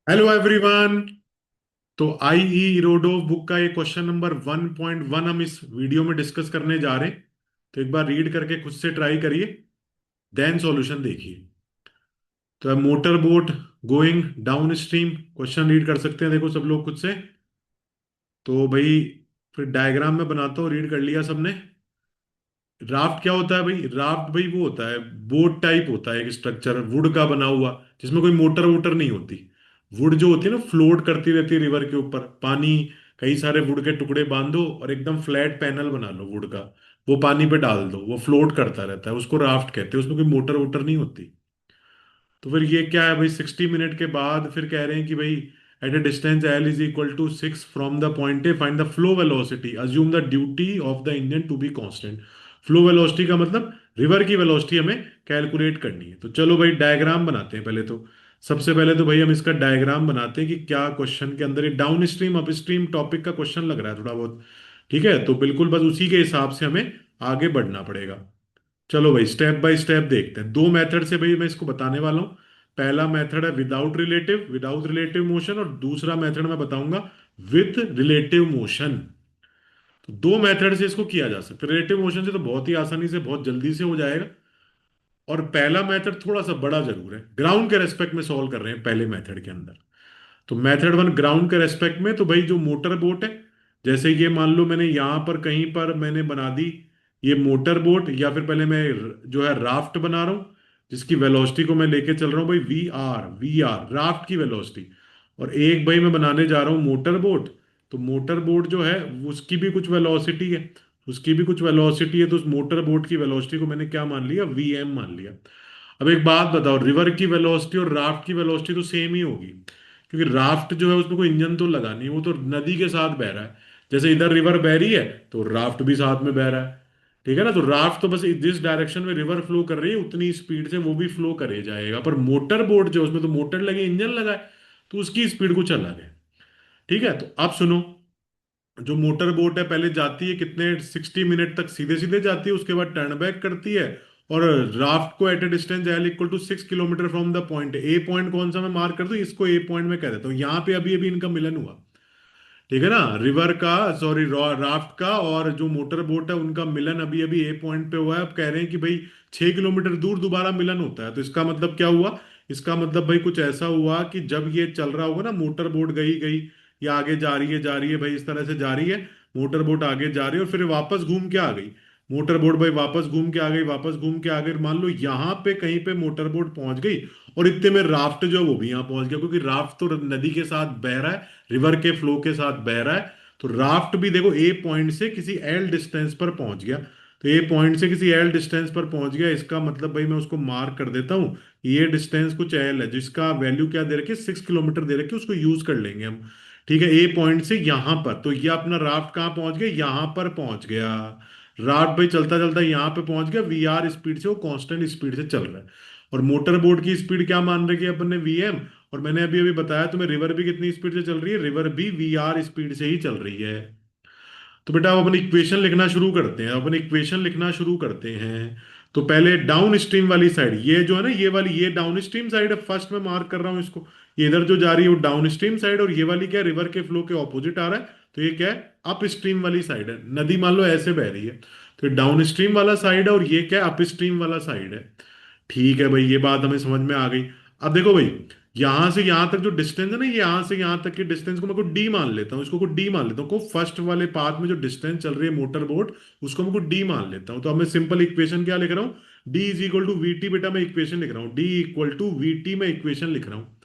Hello everyone. तो IE Irodov book का ये क्वेश्चन नंबर 1.1 हम इस वीडियो में डिस्कस करने जा रहे हैं। तो एक बार रीड करके खुद से ट्राई करिए, देन सॉल्यूशन देखिए। तो motor boat going down stream, question read कर सकते हैं देखो सब लोग खुद से। तो भाई फिर डायग्राम में बनाता हूँ, रीड कर लिया सबने। राफ्ट क्या होता है भाई? राफ्ट भाई वो होता है, बोट टाइप होता है, एक स्ट्रक्चर वुड का बना हुआ, जिसमें कोई मोटर वोटर नहीं होती। वुड जो होती है ना, फ्लोट करती रहती है रिवर के ऊपर, पानी। कई सारे वुड के टुकड़े बांधो और एकदम फ्लैट पैनल बना लो वुड का, वो पानी पे डाल दो, वो फ्लोट करता रहता है, उसको राफ्ट कहते हैं। उसमें कोई मोटर वोटर नहीं होती। तो फिर ये क्या है भाई, 60 मिनट के बाद फिर कह रहे हैं कि भाई at a distance L is equal to 6 from the point A find the flow velocity, assume the duty of the engine to be constant. Flow velocity का मतलब रिवर की वेलोसिटी हमें कैलकुलेट करनी है। तो चलो भाई डायग्राम बनाते हैं पहले तो। सबसे पहले तो भाई हम इसका डायग्राम बनाते हैं कि क्या क्वेश्चन के अंदर, ये down stream up stream topic का क्वेश्चन लग रहा है थोड़ा बहुत। ठीक है, तो बिल्कुल बस उसी के हिसाब से हमें आगे बढ़ना पड़ेगा। चलो भाई स्टेप बाय स्टेप देखते हैं। दो मेथड से भाई मैं इसको बताने वाला हूँ। पहला मेथड है विदाउट रिलेटिव मोशन, और दूसरा मेथड मैं बताऊंगा विथ रिलेटिव मोशन। तो दो मेथड से इसको किया जा सकता है। रिलेटिव मोशन से तो बहुत ही आसानी से, बहुत जल्दी से हो जाएगा। और पहला मेथड थोड़ा सा बड़ा जरूर है, ग्राउंड के रेस्पेक्ट में सॉल्व कर रहे हैं पहले मेथड के अंदर। तो मेथड वन ग्राउंड के रेस्पेक्ट में, तो भाई जो मोटर बोट है, जैसे ये मान लो मैंने यहां पर कहीं पर मैंने बना दी ये मोटर बोट, या फिर पहले मैं जो है राफ्ट बना रहा हूं, जिसकी वेलोसिटी को मैं लेके चल रहा हूं भाई वी आर राफ्ट की वेलोसिटी। और एक भाई मैं बनाने जा रहा हूँ मोटर बोट। तो मोटर बोट जो है उसकी भी कुछ वेलोसिटी है, उसकी भी कुछ वेलोसिटी है। तो उस मोटर बोट की वेलोसिटी को मैंने क्या मान लिया, वी एम मान लिया। अब एक बात बताओ, रिवर की वेलोसिटी और राफ्ट की वेलोसिटी तो सेम ही होगी, क्योंकि राफ्ट जो है उसमें कोई इंजन तो लगा नहीं, वो तो नदी के साथ बह रहा है। जैसे इधर रिवर बह रही है तो राफ्ट भी साथ में बह रहा है। ठीक है ना? तो राफ्ट तो बस जिस डायरेक्शन में रिवर फ्लो कर रही है उतनी स्पीड से वो भी फ्लो करे जाएगा। पर मोटर बोट जो, उसमें तो मोटर लगे, इंजन लगा है, तो उसकी स्पीड कुछ अलग है। ठीक है, तो अब सुनो। जो मोटर बोट है पहले जाती है कितने, 60 मिनट तक सीधे सीधे जाती है, उसके बाद टर्न बैक करती है। और राफ्ट को at a distance L equal to 6 kilometre from the point A, point कौन सा मैं मार्क कर दूं, इसको ए पॉइंट में कह देता हूँ। यहाँ पे अभी अभी इनका मिलन हुआ। ठीक है ना? रिवर का, सॉरी राफ्ट का और जो मोटर बोट है उनका मिलन अभी अभी ए पॉइंट पे हुआ है। अब कह रहे हैं कि भाई 6 किलोमीटर दूर दोबारा मिलन होता है। तो इसका मतलब क्या हुआ? इसका मतलब भाई कुछ ऐसा हुआ कि जब ये चल रहा होगा ना, मोटर बोट गई गई, या आगे जा रही है भाई, इस तरह से जा रही है। मोटर बोट आगे जा रही है और फिर वापस घूम के आ गई। मोटर बोट भाई वापस घूम के आ गई, वापस घूम के आ गई। मान लो यहाँ पे कहीं पे मोटर बोट पहुंच गई, और इतने में राफ्ट जो है वो भी यहाँ पहुंच गया, क्योंकि राफ्ट तो नदी के साथ बह रहा है, रिवर के फ्लो के साथ बह रहा है। तो राफ्ट भी देखो ए पॉइंट से किसी एल डिस्टेंस पर पहुंच गया। तो ए पॉइंट से किसी एल डिस्टेंस पर पहुंच गया, इसका मतलब भाई मैं उसको मार्क कर देता हूं। ये डिस्टेंस कुछ एल है, जिसका वैल्यू क्या दे रखी है, 6 किलोमीटर दे रखी है, उसको यूज कर लेंगे हम। ठीक है, ए पॉइंट से यहां पर, तो ये अपना राफ्ट कहाँ पहुंच गया, यहां पर पहुंच गया। राफ्ट भाई चलता चलता यहां पे पहुंच गया, वी आर स्पीड से, वो कांस्टेंट स्पीड से चल रहा है। और मोटर बोट की स्पीड क्या मान रखी है अपन ने, वी एम। और मैंने अभी अभी बताया तुम्हें, रिवर भी कितनी स्पीड से चल रही है, रिवर भी वी आर स्पीड से ही चल रही है। तो बेटा अब अपन इक्वेशन लिखना शुरू करते हैं, अपन इक्वेशन लिखना शुरू करते हैं। तो पहले डाउन स्ट्रीम वाली साइड, ये जो है ना, ये वाली, ये डाउन स्ट्रीम साइड है, फर्स्ट में मार्क कर रहा हूं इसको। ये इधर जो जा रही है वो डाउन स्ट्रीम साइड, और ये वाली क्या है, रिवर के फ्लो के ऑपोजिट आ रहा है। तो ये क्या है, अप स्ट्रीम वाली साइड है। नदी मान लो ऐसे बह रही है, तो डाउन स्ट्रीम वाला साइड है, और ये क्या है, अप स्ट्रीम वाला साइड है। ठीक है भाई, ये बात हमें समझ में आ गई। अब देखो भाई, यहां से यहां तक जो डिस्टेंस है ना, ये यहां से यहां तक के डिस्टेंस को मैं को डी मान लेता हूँ, इसको को डी मान लेता हूँ। को फर्स्ट वाले पाथ में जो डिस्टेंस चल रही है मोटर बोट, उसको मैं को डी मान लेता हूँ। तो अब मैं सिंपल इक्वेशन क्या लिख रहा हूँ, D is equal to V T. बेटा मैं इक्वेशन लिख रहा हूँ, D equal to V T, मैं इक्वेशन लिख रहा हूँ।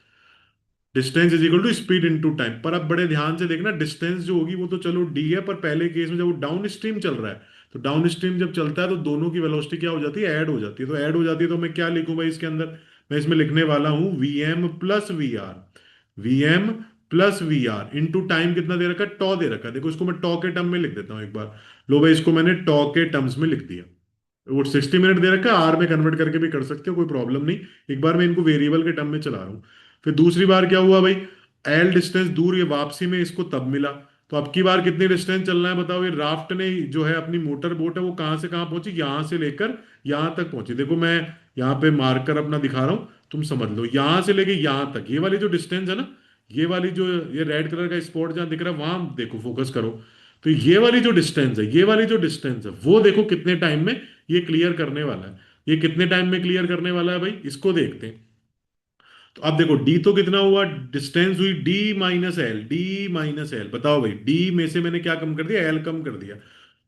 Distance is equal to speed into time. पर अब बड़े ध्यान से देखना, डिस्टेंस जो होगी वो तो चलो डी है, पर पहले केस में जब वो डाउन स्ट्रीम चल रहा है, तो डाउन स्ट्रीम जब चलता है तो दोनों की वेलोसिटी क्या हो जाती है, ऐड हो जाती है। तो ऐड हो जाती है, तो मैं क्या लिखूं भाई इसके अंदर, मैं इसमें लिखने वाला हूं V M plus V R. V M plus V R into time कितना दे रखा है, टॉ दे रखा है। देखो इसको मैं टॉ के टर्म में लिख देता हूं एक बार। लो भाई, इसको मैंने टॉ के टर्म्स में लिख दिया। वो 60 मिनट दे रखा है, आर में कन्वर्ट करके भी कर सकते हो, कोई प्रॉब्लम नहीं। एक बार मैं इनको वेरिएबल के टर्म में चला रहा हूँ। फिर दूसरी बार क्या हुआ भाई, एल डिस्टेंस दूर, ये वापसी में इसको तब मिला। तो अब की बार कितनी डिस्टेंस चलना है बताओ। ये राफ्ट ने जो है, अपनी मोटर बोट है, वो कहां से कहां पहुंची, यहां से लेकर यहां तक पहुंची। देखो मैं यहाँ पे मार्कर अपना दिखा रहा हूं, तुम समझ लो, यहां से लेके यहां तक, ये वाली जो डिस्टेंस है ना, ये वाली जो, ये रेड कलर का स्पॉट जहां दिख रहा है वहां देखो, फोकस करो। तो ये वाली जो डिस्टेंस है, ये वाली जो डिस्टेंस है, वो देखो कितने टाइम में ये क्लियर करने वाला है। ये कितने टाइम में क्लियर करने वाला है भाई, इसको देखते हैं। तो अब देखो डी तो कितना हुआ, डिस्टेंस हुई D minus L, D minus L. बताओ भाई, डी में से मैंने क्या कम कर दिया, एल कम कर दिया।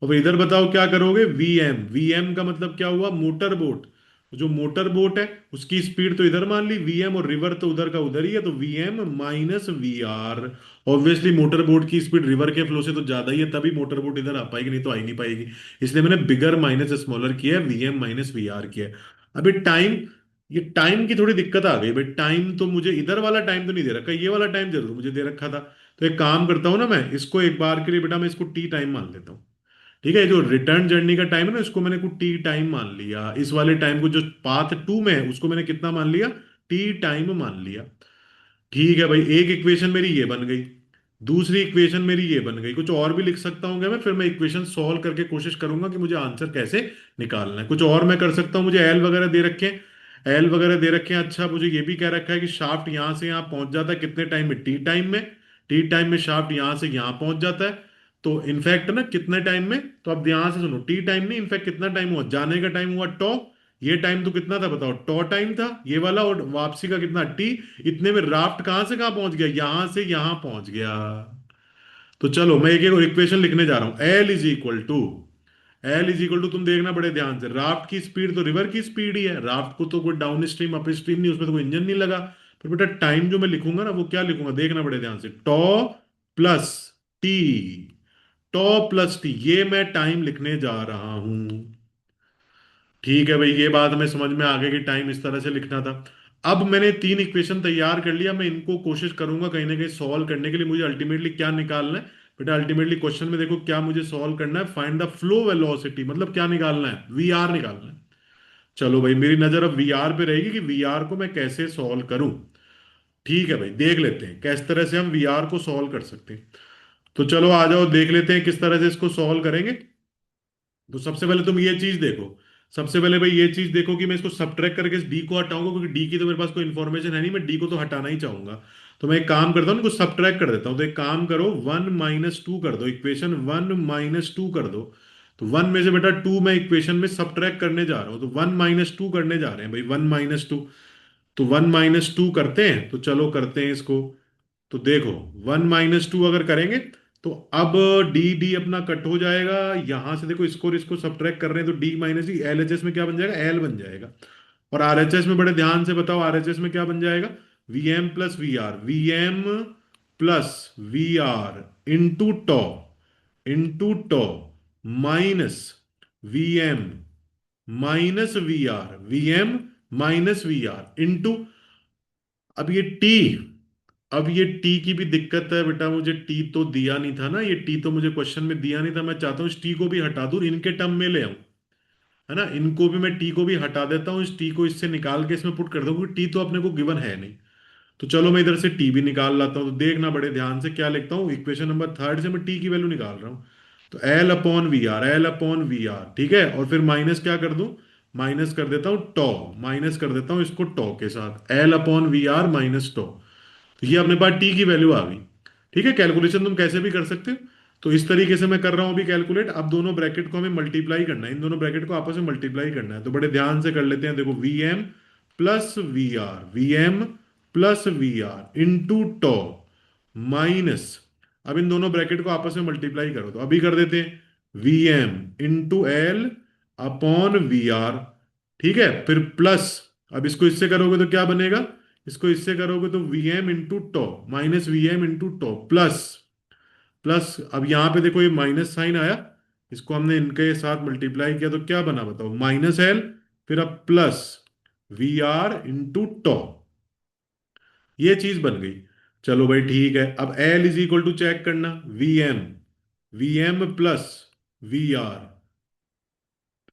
और भाई इधर बताओ क्या करोगे, वी एम। वी एम का मतलब क्या हुआ, मोटर बोट। जो मोटर बोट है उसकी स्पीड तो इधर मान ली वी एम, और रिवर तो उधर का उधर ही है, तो V M minus V R. Obviously motor boat की स्पीड रिवर के फ्लो से तो ज्यादा ही है, तभी मोटर बोट इधर आ पाएगी, नहीं तो आ ही नहीं पाएगी। इसलिए मैंने बिगर माइनस स्मॉलर किया है, V M minus V R किया है। अभी टाइम, ये टाइम की थोड़ी दिक्कत आ गई भाई। टाइम तो मुझे इधर वाला टाइम तो नहीं दे रखा, ये वाला टाइम जरूर मुझे दे रखा था। तो एक काम करता हूँ ना, मैं इसको एक बार के लिए बेटा मैं इसको टी टाइम मान लेता हूँ। ठीक है, जो रिटर्न जर्नी का टाइम है ना, इसको मैंने को टी टाइम मान लिया। इस वाले टाइम को जो पाथ टू में है उसको मैंने कितना मान लिया, टी टाइम मान लिया। ठीक है भाई, एक इक्वेशन मेरी ये बन गई, दूसरी इक्वेशन मेरी ये बन गई। कुछ और भी लिख सकता हूँ क्या मैं, फिर मैं इक्वेशन सॉल्व करके कोशिश करूंगा कि मुझे आंसर कैसे निकालना है। कुछ और मैं कर सकता हूँ, मुझे एल वगैरह दे रखे हैं, एल वगैरह दे रखे हैं। अच्छा, मुझे ये भी कह रखा है कि शाफ्ट यहां से यहां पहुंच जाता है कितने टाइम में, टी टाइम में। टी टाइम में शाफ्ट यहां से यहां पहुंच जाता है। तो इनफैक्ट ना कितने टाइम में, तो अब ध्यान से सुनो, टी टाइम नहीं, इनफैक्ट कितना टाइम हुआ, जाने का टाइम हुआ टॉ। ये टाइम तो कितना था बताओ, टॉ टाइम था ये वाला, और वापसी का कितना, टी। इतने में राफ्ट कहां से कहां पहुंच गया, यहां से यहां पहुंच गया। तो चलो मैं एक एक इक्वेशन लिखने जा रहा हूं। L is equal to, L is equal to, तुम देखना बड़े ध्यान से, राफ्ट की स्पीड तो रिवर की स्पीड ही है, राफ्ट को तो कोई डाउन स्ट्रीम अप स्ट्रीम नहीं, उसमें तो कोई इंजन नहीं लगा। तो बेटा टाइम जो मैं लिखूंगा ना, वो क्या लिखूंगा, देखना बड़े ध्यान से, टॉ प्लस टी। टॉ प्लस टी, ये मैं टाइम लिखने जा रहा हूं। ठीक है भाई, ये बात हमें समझ में आ गई कि टाइम इस तरह से लिखना था। अब मैंने तीन इक्वेशन तैयार कर लिया, मैं इनको कोशिश करूंगा कहीं ना कहीं सॉल्व करने के लिए। मुझे अल्टीमेटली क्या निकालना है बेटा, अल्टीमेटली क्वेश्चन में देखो क्या मुझे सॉल्व करना है, फाइंड द फ्लो वेलोसिटी, मतलब क्या निकालना है, वी आर निकालना है। चलो भाई, मेरी नजर अब वी आर पे रहेगी कि वी आर को मैं कैसे सॉल्व करूं। ठीक है भाई, देख लेते हैं किस तरह से हम वी आर को सॉल्व कर सकते हैं। तो चलो आ जाओ, देख लेते हैं किस तरह से इसको सॉल्व करेंगे। तो सबसे पहले तुम ये चीज देखो, सबसे पहले भाई ये चीज देखो कि मैं इसको सब्ट्रैक्ट करके इस डी को हटाऊंगा, क्योंकि डी की तो मेरे पास कोई इन्फॉर्मेशन है नहीं, मैं डी को तो हटाना ही चाहूंगा। तो मैं एक काम करता हूँ, इनको सब्ट्रैक्ट कर देता हूँ। तो एक काम करो, वन माइनस टू कर दो, इक्वेशन वन माइनस टू कर दो। तो वन में से बेटा टू मैं इक्वेशन में सब्ट्रैक्ट करने जा रहा हूँ, तो वन माइनस टू करने जा रहे हैं भाई, वन माइनस टू। तो वन माइनस टू करते हैं, तो चलो करते हैं इसको। तो देखो, वन माइनस टू अगर करेंगे, तो अब डी डी अपना कट हो जाएगा। यहां से देखो, इसको और इसको सब्ट्रैक्ट कर रहे हैं, तो D minus D, L H S में क्या बन जाएगा, एल बन जाएगा। और आर एच एस में बड़े ध्यान से बताओ, आर एच एस में क्या बन जाएगा, V M plus V R, V M plus V R into tau, into tau minus V M minus V R, V M minus V R into, अब ये टी, अब ये टी की भी दिक्कत है बेटा, मुझे टी तो दिया नहीं था ना, ये टी तो मुझे क्वेश्चन में दिया नहीं था। मैं चाहता हूँ इस टी को भी हटा दूं, इनके टर्म में ले आऊं, है ना, इनको भी मैं टी को भी हटा देता हूँ, इस टी को इससे निकाल के इसमें पुट कर दूं, क्योंकि टी तो अपने को गिवन है नहीं। तो चलो मैं इधर से टी भी निकाल लाता हूँ। तो देखना बड़े ध्यान से क्या लिखता हूँ, इक्वेशन नंबर थर्ड से मैं टी की वैल्यू निकाल रहा हूँ। तो L upon V R, L upon V R, ठीक है, और फिर माइनस क्या कर दूं, माइनस कर देता हूँ टॉ, माइनस कर देता हूँ इसको टॉ के साथ, L upon V R minus tau. तो ये अपने पास टी की वैल्यू आ गई। ठीक है, कैलकुलेशन तुम कैसे भी कर सकते हो। तो इस तरीके से मैं कर रहा हूं अभी कैलकुलेट। अब दोनों ब्रैकेट को हमें मल्टीप्लाई करना है, इन दोनों ब्रैकेट को आपस में मल्टीप्लाई करना है। तो बड़े ध्यान से कर लेते हैं, देखो V M plus V R, V M plus V R into tau minus, अब इन दोनों ब्रैकेट को आपस में मल्टीप्लाई करो, तो अभी कर देते हैं V M into L upon V R. ठीक है, फिर प्लस, अब इसको इससे करोगे तो क्या बनेगा, इसको इससे करोगे तो V M into tau minus V M into tau plus, plus अब यहां पे देखो ये माइनस साइन आया, इसको हमने इनके साथ मल्टीप्लाई किया तो क्या बना बताओ, माइनस एल, फिर अब plus V R into tau, ये चीज बन गई। चलो भाई ठीक है, अब L is equal to check करना, V M plus V R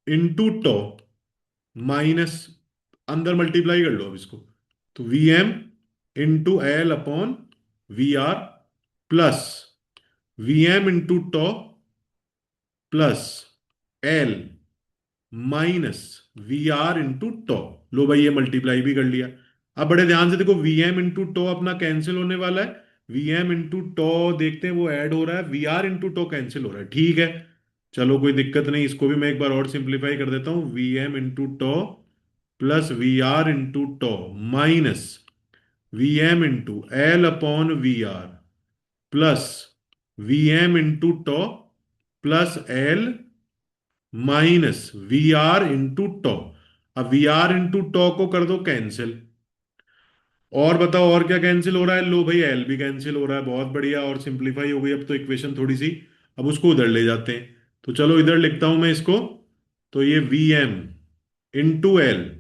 into tau minus, अंदर मल्टीप्लाई कर लो अब इसको, तो V M into L upon V R plus V M into tau plus L minus V R into tau. लो भाई, ये मल्टीप्लाई भी कर लिया। अब बड़े ध्यान से देखो, वी एम इंटू टो अपना कैंसिल होने वाला है, वी एम इंटू टो देखते हैं वो ऐड हो रहा है, V R into tau cancel हो रहा है, ठीक है। चलो कोई दिक्कत नहीं, इसको भी मैं एक बार और सिंप्लीफाई कर देता हूँ, V M into tau plus V R into tau minus V M into L upon V R plus V M into tau plus L minus V R into tau. अब वी आर इंटू टो को कर दो cancel, और बताओ और क्या cancel हो रहा है, लो भाई एल भी कैंसिल हो रहा है, बहुत बढ़िया, और सिंप्लीफाई हो गई अब तो इक्वेशन थोड़ी सी। अब उसको उधर ले जाते हैं, तो चलो इधर लिखता हूं मैं इसको। तो ये V M into L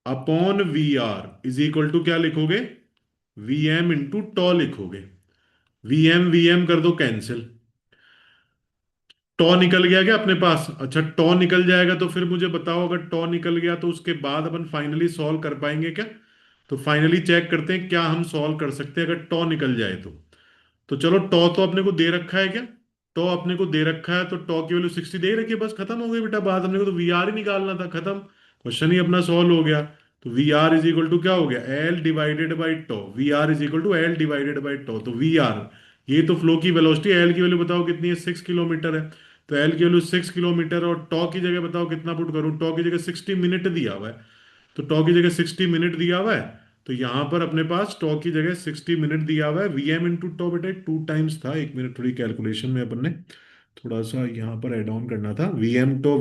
upon V R is equal to क्या लिखोगे, वी एम इंटू टॉ लिखोगे। वी एम कर दो कैंसिल, टॉ निकल गया क्या अपने पास, अच्छा टॉ निकल जाएगा तो फिर मुझे बताओ, अगर टॉ निकल गया तो उसके बाद अपन फाइनली सॉल्व कर पाएंगे क्या। तो फाइनली चेक करते हैं क्या हम सॉल्व कर सकते हैं अगर टॉ निकल जाए तो चलो टॉ तो अपने को दे रखा है क्या, टॉ अपने को दे रखा है तो टॉ की वैल्यू 60 दे रखी है, बस खत्म हो गई बेटा बात, अपने को तो वी आर ही निकालना था, खत्म, क्वेश्चन ही अपना सॉल्व हो गया। तो V R is equal to क्या हो गया, L divided by tau, V R is equal to L divided by tau, तो वी आर ये तो फ्लो की वेलोसिटी, एल की वैल्यू बताओ कितनी है, 6 किलोमीटर है, तो एल की वैल्यू 6 किलोमीटर, और टॉ की जगह बताओ कितना पुट करूं, टॉ की जगह 60 मिनट दिया हुआ है, तो टॉ की जगह 60 मिनट दिया हुआ है, तो यहां पर अपने पास टॉ की जगह 60 मिनट दिया हुआ है, वी एम इंटू टॉ बेटा 2 टाइम्स था, एक मिनट थोड़ी कैलकुलेशन में अपन ने थोड़ा सा यहाँ पर एड ऑन करना था, वी एम टॉ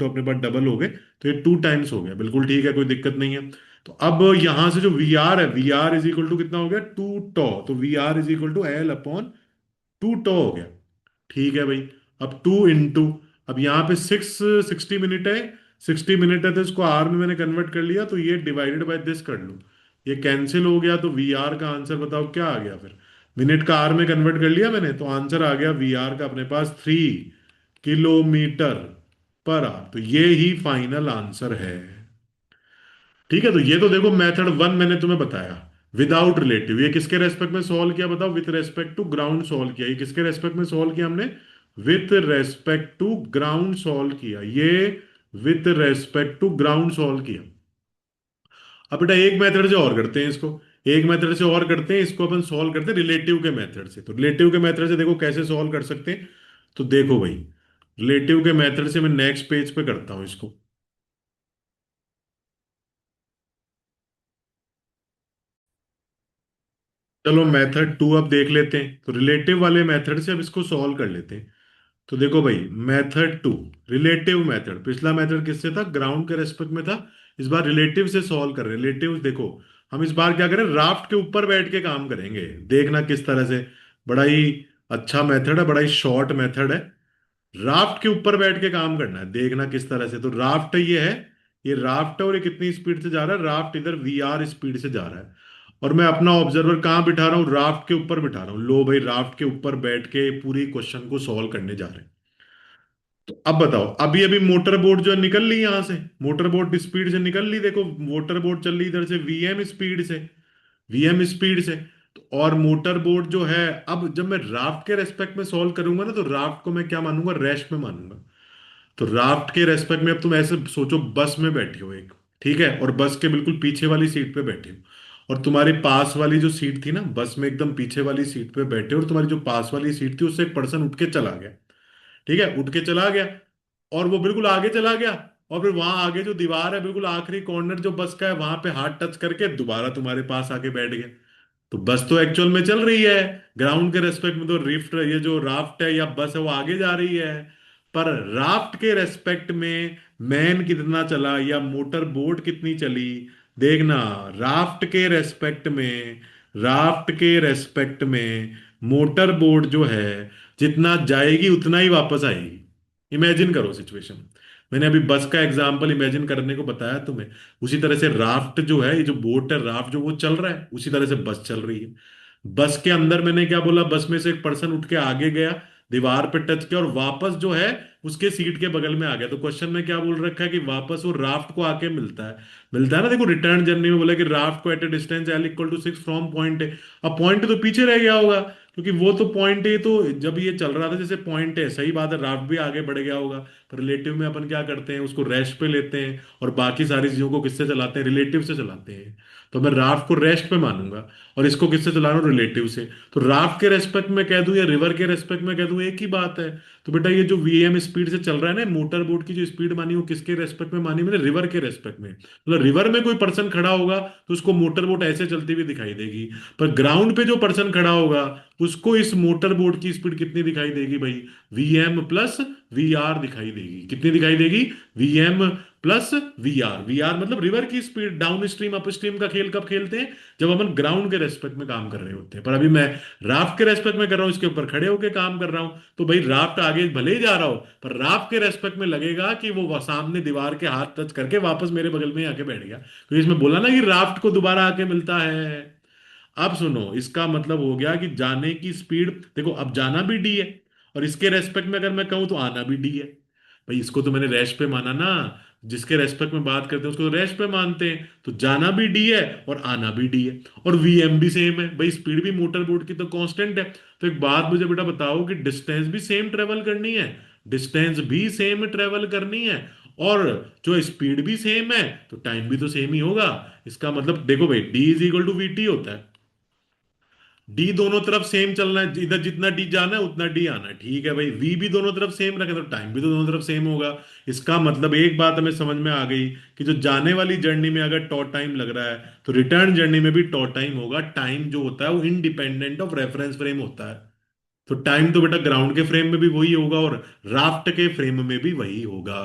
अपने पास डबल हो गए, तो ये 2 टाइम्स हो गया, बिल्कुल ठीक है कोई दिक्कत नहीं है। तो अब यहां से जो वी आर है, V R is equal to कितना हो गया, 2 टॉ, तो V R is equal to L upon 2 tau हो गया, ठीक है भाई। अब 2 इंटू, अब यहाँ पे 60 मिनट है, 60 मिनट है तो इसको आर में मैंने कन्वर्ट कर लिया, तो ये डिवाइडेड बाय दिस कर लूँ, ये कैंसिल हो गया, तो वी आर का आंसर बताओ क्या आ गया फिर, मिनट का आर में कन्वर्ट कर लिया मैंने, तो आंसर आ गया वी आर का अपने पास 3 किलोमीटर पर आर, तो ये ही फाइनल आंसर है। ठीक है, तो ये तो देखो मेथड वन मैंने तुम्हें बताया, विदाउट रिलेटिव, ये किसके रेस्पेक्ट में सॉल्व किया बताओ, with respect to ground solve किया, ये किसके रेस्पेक्ट में सॉल्व किया हमने, with respect to ground solve किया, ये with respect to ground solve किया। अब बेटा एक मेथड से और करते हैं इसको, एक मेथड से और करते हैं इसको, अपन सॉल्व करते हैं रिलेटिव के मेथड से, तो रिलेटिव के मेथड से देखो कैसे सॉल्व कर सकते हैं। तो देखो भाई, रिलेटिव के मेथड से मैं नेक्स्ट पेज पे करता हूं इसको। चलो मेथड टू अब देख लेते हैं, तो रिलेटिव वाले मेथड से अब इसको सॉल्व कर लेते हैं। तो देखो भाई, मेथड टू, रिलेटिव मेथड, पिछला मेथड किससे था, ग्राउंड के रेस्पेक्ट में था, इस बार रिलेटिव से सॉल्व कर रहे हैं। रिलेटिव देखो, हम इस बार क्या करें, राफ्ट के ऊपर बैठ के काम करेंगे, देखना किस तरह से, बड़ा ही अच्छा मेथड है, बड़ा ही शॉर्ट मेथड है, राफ्ट के ऊपर बैठ के काम करना है, देखना किस तरह से। तो राफ्ट ये है, ये राफ्ट है, और ये कितनी स्पीड से जा रहा है, राफ्ट इधर वी आर स्पीड से जा रहा है, और मैं अपना ऑब्जर्वर कहाँ बिठा रहा हूँ, राफ्ट के ऊपर बिठा रहा हूँ, लो भाई राफ्ट के ऊपर बैठ के पूरी क्वेश्चन को सॉल्व करने जा रहे हैं। तो अब बताओ, अभी अभी मोटर बोट जो निकल ली यहां से, मोटर बोट स्पीड से निकल ली, देखो मोटर बोट चल रही इधर से वीएम स्पीड से, वीएम स्पीड से, तो और मोटर बोट जो है, अब जब मैं राफ्ट के रेस्पेक्ट में सॉल्व करूंगा ना, तो राफ्ट को मैं क्या मानूंगा, रेस्ट में मानूंगा। तो राफ्ट के रेस्पेक्ट में अब तुम ऐसे सोचो, बस में बैठी हो एक, ठीक है, और बस के बिल्कुल पीछे वाली सीट पे बैठी हो, और तुम्हारे पास वाली जो सीट थी ना, बस में एकदम पीछे वाली सीट पे बैठे हो, और तुम्हारी जो पास वाली सीट थी उससे एक पर्सन उठ के चला गया, ठीक है, उठ के चला गया, और वो बिल्कुल आगे चला गया, और फिर वहां आगे जो दीवार है बिल्कुल आखिरी कॉर्नर जो बस का है, वहां पे हाथ टच करके दोबारा तुम्हारे पास आके बैठ गया। तो बस तो एक्चुअल में चल रही है, ग्राउंड के रेस्पेक्ट में तो रिफ्ट, ये जो राफ्ट है या बस है वो आगे जा रही है, पर राफ्ट के रेस्पेक्ट में मैन कितना चला या मोटर बोट कितनी चली, देखना, राफ्ट के रेस्पेक्ट में, राफ्ट के रेस्पेक्ट में मोटर बोट जो है जितना जाएगी उतना ही वापस आएगी। इमेजिन करो सिचुएशन, मैंने अभी बस का एग्जांपल इमेजिन करने को बताया तुम्हें, उसी तरह से राफ्ट जो है, ये जो बोट है राफ्ट जो वो चल रहा है, उसी तरह से बस चल रही है। बस के अंदर मैंने क्या बोला, बस में से एक पर्सन उठ के आगे गया, दीवार पे टच किया, और वापस जो है उसके सीट के बगल में आ गया, तो क्वेश्चन में क्या बोल रखा है कि वापस वो राफ्ट को आके मिलता है ना, देखो रिटर्न जर्नी में बोला कि राफ्ट को at a distance L equal to 6 from point A. अब पॉइंट तो पीछे रह गया होगा, क्योंकि वो तो पॉइंट ए, तो जब ये चल रहा था जैसे पॉइंट है, सही बात है राफ्ट भी आगे बढ़ गया होगा, पर रिलेटिव में अपन क्या करते हैं, उसको रेस्ट पे लेते हैं और बाकी सारी चीजों को किससे चलाते हैं, रिलेटिव से चलाते हैं। तो मैं राफ्ट को रेस्ट पे मानूंगा और इसको किससे चला रहा हूँ, रिलेटिव से। तो राफ्ट के रेस्पेक्ट में कह दूं या रिवर के रेस्पेक्ट में कह दूं, एक ही बात है। तो बेटा ये जो वीएम स्पीड से चल रहा है ना, मोटर बोट की जो स्पीड मानी वो किसके रेस्पेक्ट में मानी मैंने, रिवर के रेस्पेक्ट में। मतलब रिवर में कोई पर्सन खड़ा होगा तो उसको मोटर बोट ऐसे चलती हुई दिखाई देगी, पर ग्राउंड पे जो पर्सन खड़ा होगा उसको इस मोटर बोट की स्पीड कितनी दिखाई देगी भाई, वीएम प्लस वी आर दिखाई देगी। कितनी दिखाई देगी, V M plus V R. V R मतलब रिवर की speed. Downstream upstream का खेल कब खेलते हैं, जब अपन ग्राउंड के रेस्पेक्ट में काम कर रहे होते हैं। पर अभी मैं राफ्ट के रेस्पेक्ट में कर रहा हूं, इसके ऊपर खड़े होकर काम कर रहा हूं, तो भाई राफ्ट आगे भले ही जा रहा हो पर राफ्ट के रेस्पेक्ट में लगेगा कि वो सामने दीवार के हाथ टच करके वापस मेरे बगल में आके बैठ गया। तो इसमें बोला ना कि राफ्ट को दोबारा आके मिलता है। अब सुनो, इसका मतलब हो गया कि जाने की स्पीड, देखो अब जाना भी डी है और इसके रेस्पेक्ट में अगर मैं कहूं तो आना भी डी है। भाई इसको तो मैंने रेस्ट पे माना ना, जिसके रेस्पेक्ट में बात करते हैं उसको रेस्ट पे मानते हैं। तो जाना भी डी है और आना भी डी है और वीएम भी सेम है भाई, स्पीड भी मोटर बोट की तो कांस्टेंट है। तो एक बात मुझे बेटा बताओ कि डिस्टेंस भी सेम ट्रेवल करनी है, डिस्टेंस भी सेम ट्रेवल करनी है और जो स्पीड भी सेम है तो टाइम भी तो सेम ही होगा। इसका मतलब देखो भाई, D is equal to V T होता है। डी दोनों तरफ सेम चलना है, इधर जितना डी जाना है उतना डी आना है, ठीक है भाई। वी भी दोनों तरफ सेम रखे तो टाइम भी तो दोनों तरफ सेम होगा। इसका मतलब एक बात हमें समझ में आ गई कि जो जाने वाली जर्नी में अगर टॉ टाइम लग रहा है तो रिटर्न जर्नी में भी टॉ टाइम होगा। टाइम जो होता है वो इंडिपेंडेंट ऑफ रेफरेंस फ्रेम होता है। तो टाइम तो बेटा ग्राउंड के फ्रेम में भी वही होगा और राफ्ट के फ्रेम में भी वही होगा।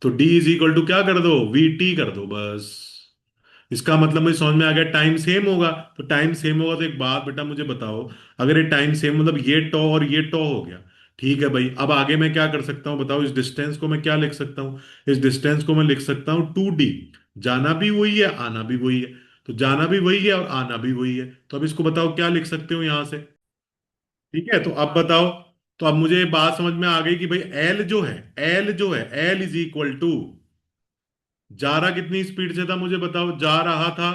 तो डी इज इक्वल टू क्या कर दो, वी टी कर दो बस। इसका मतलब मुझे समझ में आ गया, टाइम सेम होगा। तो टाइम सेम होगा तो एक बात बेटा मुझे बताओ, अगर ये टाइम सेम मतलब ये टॉ और ये टॉ हो गया, ठीक है भाई। अब आगे मैं क्या कर सकता हूँ बताओ, इस डिस्टेंस को मैं क्या लिख सकता हूँ, इस डिस्टेंस को मैं लिख सकता हूँ 2D। जाना भी वही है आना भी वही है, तो जाना भी वही है और आना भी वही है। तो अब इसको बताओ क्या लिख सकते हो यहां से। ठीक है, तो अब बताओ। तो अब मुझे ये बात समझ में आ गई कि भाई एल जो है, एल जो है, एल इज इक्वल टू, जा रहा कितनी स्पीड से था मुझे बताओ, जा रहा था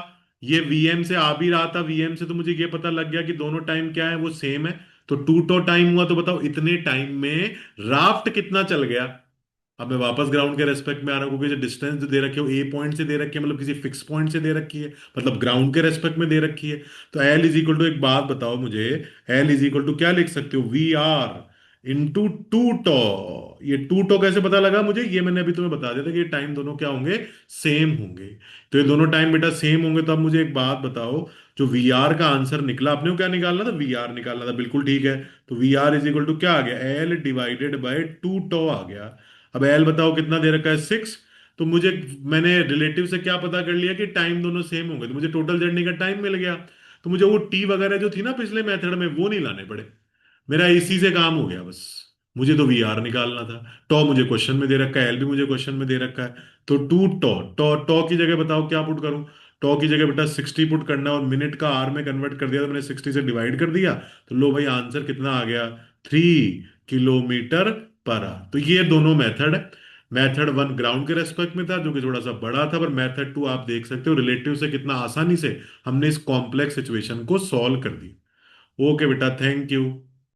ये वीएम से, आ भी रहा था वीएम से, तो मुझे ये पता लग गया कि दोनों टाइम क्या है, वो सेम है। तो टू टो टाइम हुआ, तो बताओ इतने टाइम में राफ्ट कितना चल गया। अब मैं वापस ग्राउंड के रेस्पेक्ट में आ रहा हूँ क्योंकि जो डिस्टेंस जो दे रखी है वो ए पॉइंट से दे रखी है, मतलब किसी फिक्स पॉइंट से दे रखी है, मतलब ग्राउंड के रेस्पेक्ट में दे रखी है। तो एल इज इक्वल टू, एक बात बताओ मुझे, एल इज इक्वल टू क्या लिख सकते हो, वी आर इंटू टू टॉ। ये टू टॉ कैसे पता लगा मुझे, ये मैंने अभी तुम्हें बता दिया था कि ये टाइम दोनों क्या होंगे, सेम होंगे। तो ये दोनों टाइम बेटा सेम होंगे। तो अब मुझे एक बात बताओ, जो वी आर का आंसर निकला, आपने को क्या निकालना था, वी आर निकालना था, बिल्कुल ठीक है। तो V R is equal to क्या आ गया, L divided by two tau आ गया। अब एल बताओ कितना दे रखा है, 6। तो मुझे, मैंने रिलेटिव से क्या पता कर लिया कि टाइम दोनों सेम होंगे, तो मुझे टोटल जर्नी का टाइम मिल गया। तो मुझे वो टी वगैरह जो थी ना पिछले मेथड में वो नहीं लाने पड़े, मेरा इसी से काम हो गया बस। मुझे तो वी आर निकालना था। टॉ मुझे क्वेश्चन में दे रखा है, एल भी मुझे क्वेश्चन में दे रखा है। तो टू टॉ, टॉ टॉ की जगह बताओ क्या पुट करूं। टॉ की जगह बेटा 60 पुट करना है और मिनट का आर में कन्वर्ट कर दिया, तो मैंने 60 से डिवाइड कर दिया। तो लो भाई आंसर कितना आ गया, 3 किलोमीटर पर आवर। तो ये दोनों मेथड है। मेथड वन ग्राउंड के रेस्पेक्ट में था जो कि थोड़ा सा बड़ा था, पर मेथड टू आप देख सकते हो रिलेटिव से कितना आसानी से हमने इस कॉम्प्लेक्स सिचुएशन को सॉल्व कर दिया। ओके बेटा, थैंक यू।